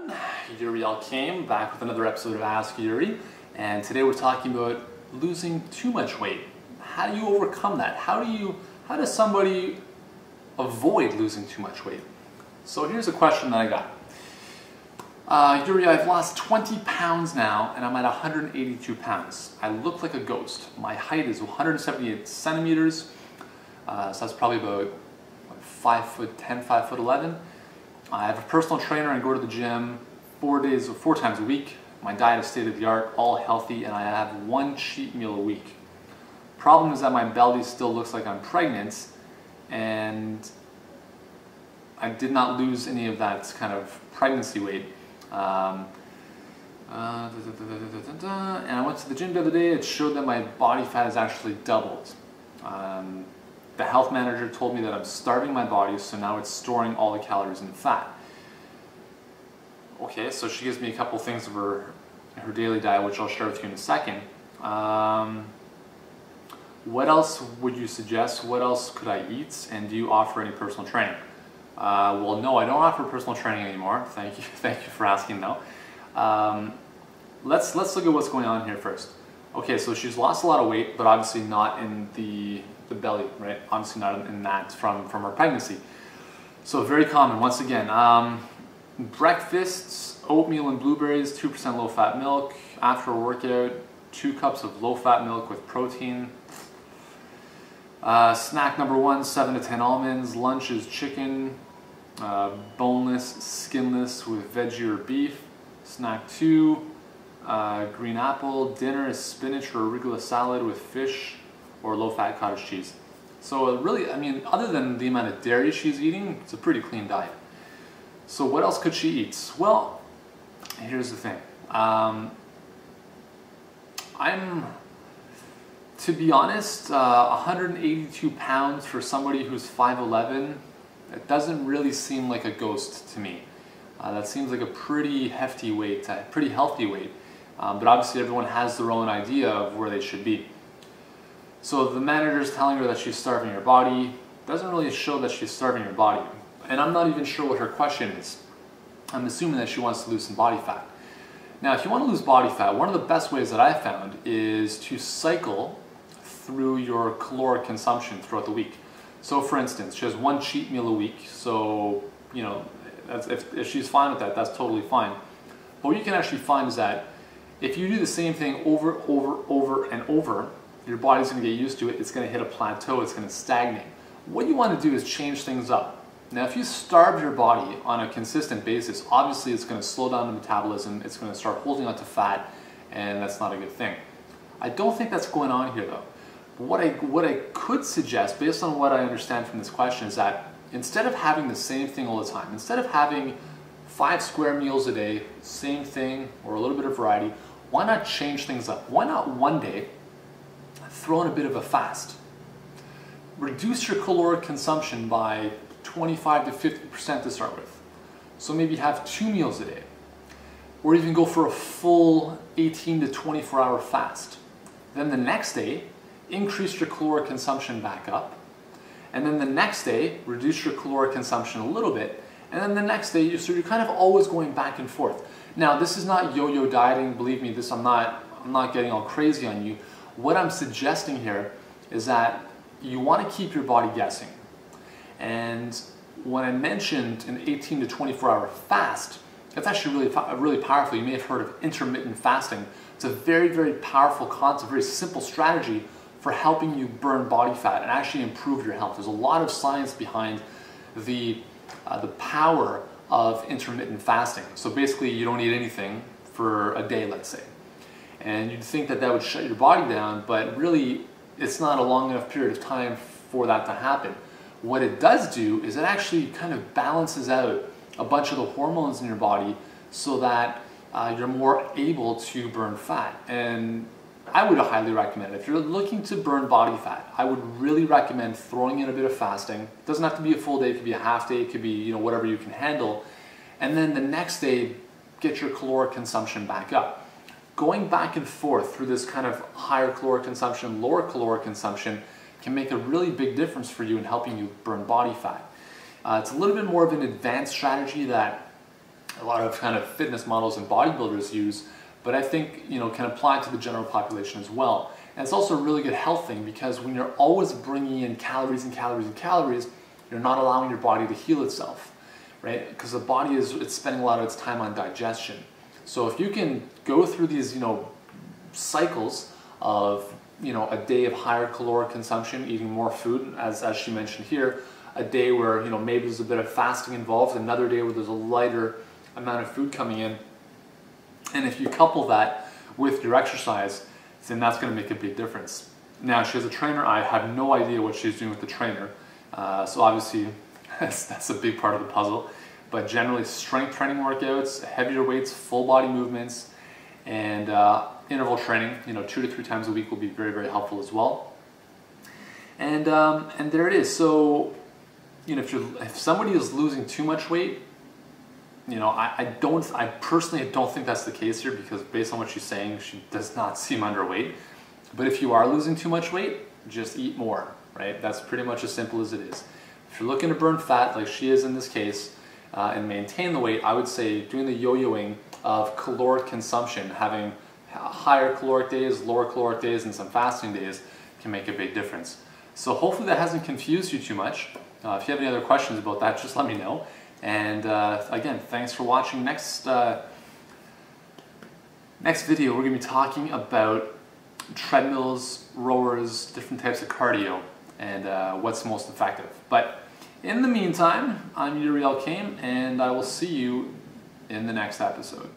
everyone, Yuri Alkame back with another episode of Ask Yuri, and today we're talking about losing too much weight. How do you overcome that? How does somebody avoid losing too much weight? So here's a question that I got. Yuri, I've lost 20 pounds now and I'm at 182 pounds. I look like a ghost. My height is 178 centimeters, so that's probably about 5'10", 5'11". I have a personal trainer and go to the gym 4 times a week. My diet is state of the art, all healthy, and I have one cheat meal a week. Problem is that my belly still looks like I'm pregnant, and I did not lose any of that kind of pregnancy weight. And I went to the gym the other day. It showed that my body fat has actually doubled. The health manager told me that I'm starving my body, so now it's storing all the calories in fat. Okay, so she gives me a couple things of her daily diet, which I'll share with you in a second. What else would you suggest? What else could I eat? And do you offer any personal training? Well, no, I don't offer personal training anymore. Thank you for asking though. Let's look at what's going on here first. Okay, so she's lost a lot of weight, but obviously not in the belly, right? Obviously not in that from her pregnancy. So very common, once again. Breakfasts, oatmeal and blueberries, 2% low-fat milk. After a workout, 2 cups of low-fat milk with protein. Snack number 1, 7 to 10 almonds. Lunch is chicken, boneless, skinless with veggie or beef. Snack 2, green apple. Dinner is spinach or arugula salad with fish or low-fat cottage cheese. So really, I mean, other than the amount of dairy she's eating, it's a pretty clean diet. So what else could she eat? Well, here's the thing. To be honest, 182 pounds for somebody who's 5'11", it doesn't really seem like a ghost to me. That seems like a pretty hefty weight, pretty healthy weight. But obviously everyone has their own idea of where they should be. So the manager's telling her that she's starving her body. Doesn't really show that she's starving her body. And I'm not even sure what her question is. I'm assuming that she wants to lose some body fat. Now, if you want to lose body fat, one of the best ways that I've found is to cycle through your caloric consumption throughout the week. So for instance, she has one cheat meal a week. So, you know, if she's fine with that, that's totally fine. But what you can actually find is that if you do the same thing over and over, your body's going to get used to it. It's going to hit a plateau. It's going to stagnate. What you want to do is change things up. Now, if you starve your body on a consistent basis, obviously it's going to slow down the metabolism. It's going to start holding onto fat, and that's not a good thing. I don't think that's going on here, though. What I could suggest, based on what I understand from this question, is that instead of having the same thing all the time, instead of having 5 square meals a day, same thing, or a little bit of variety, why not change things up? Why not one day throw in a bit of a fast? Reduce your caloric consumption by 25 to 50% to start with. So maybe have 2 meals a day, or even go for a full 18 to 24-hour fast. Then the next day, increase your caloric consumption back up, and then the next day, reduce your caloric consumption a little bit, and then the next day, so you're kind of always going back and forth. Now, this is not yo-yo dieting. Believe me, I'm not getting all crazy on you. What I'm suggesting here is that you want to keep your body guessing. And when I mentioned an 18 to 24-hour fast, that's actually really powerful. You may have heard of intermittent fasting. It's a very, very powerful concept, very simple strategy for helping you burn body fat and actually improve your health. There's a lot of science behind the power of intermittent fasting. So basically, you don't eat anything for a day, let's say. And you'd think that would shut your body down, but really, it's not a long enough period of time for that to happen. What it does do is it actually kind of balances out a bunch of the hormones in your body so that you're more able to burn fat. And I would highly recommend it. If you're looking to burn body fat, I would really recommend throwing in a bit of fasting. It doesn't have to be a full day, it could be a half day, it could be, you know, whatever you can handle. And then the next day, get your caloric consumption back up. Going back and forth through this kind of higher caloric consumption, lower caloric consumption can make a really big difference for you in helping you burn body fat. It's a little bit more of an advanced strategy that a lot of kind of fitness models and bodybuilders use, but I think, you know, can apply to the general population as well. And it's also a really good health thing, because when you're always bringing in calories and calories and calories, you're not allowing your body to heal itself, right? Because the body it's spending a lot of its time on digestion. So if you can go through these, you know, cycles of, you know, a day of higher caloric consumption, eating more food, as she mentioned here, a day where, you know, maybe there's a bit of fasting involved, another day where there's a lighter amount of food coming in, and if you couple that with your exercise, then that's going to make a big difference. Now, she has a trainer. I have no idea what she's doing with the trainer, so obviously that's a big part of the puzzle. But generally, strength training workouts, heavier weights, full body movements, and interval training, you know, 2 to 3 times a week will be very, very helpful as well. And there it is. So, you know, if somebody is losing too much weight, you know, I personally don't think that's the case here, because based on what she's saying, she does not seem underweight. But if you are losing too much weight, just eat more, right? That's pretty much as simple as it is. If you're looking to burn fat, like she is in this case, and maintain the weight, I would say doing the yo-yoing of caloric consumption, having higher caloric days, lower caloric days, and some fasting days can make a big difference. So hopefully that hasn't confused you too much. If you have any other questions about that, just let me know. And again, thanks for watching. Next video, we're going to be talking about treadmills, rowers, different types of cardio, and what's most effective. But in the meantime, I'm Uriel Kame, and I will see you in the next episode.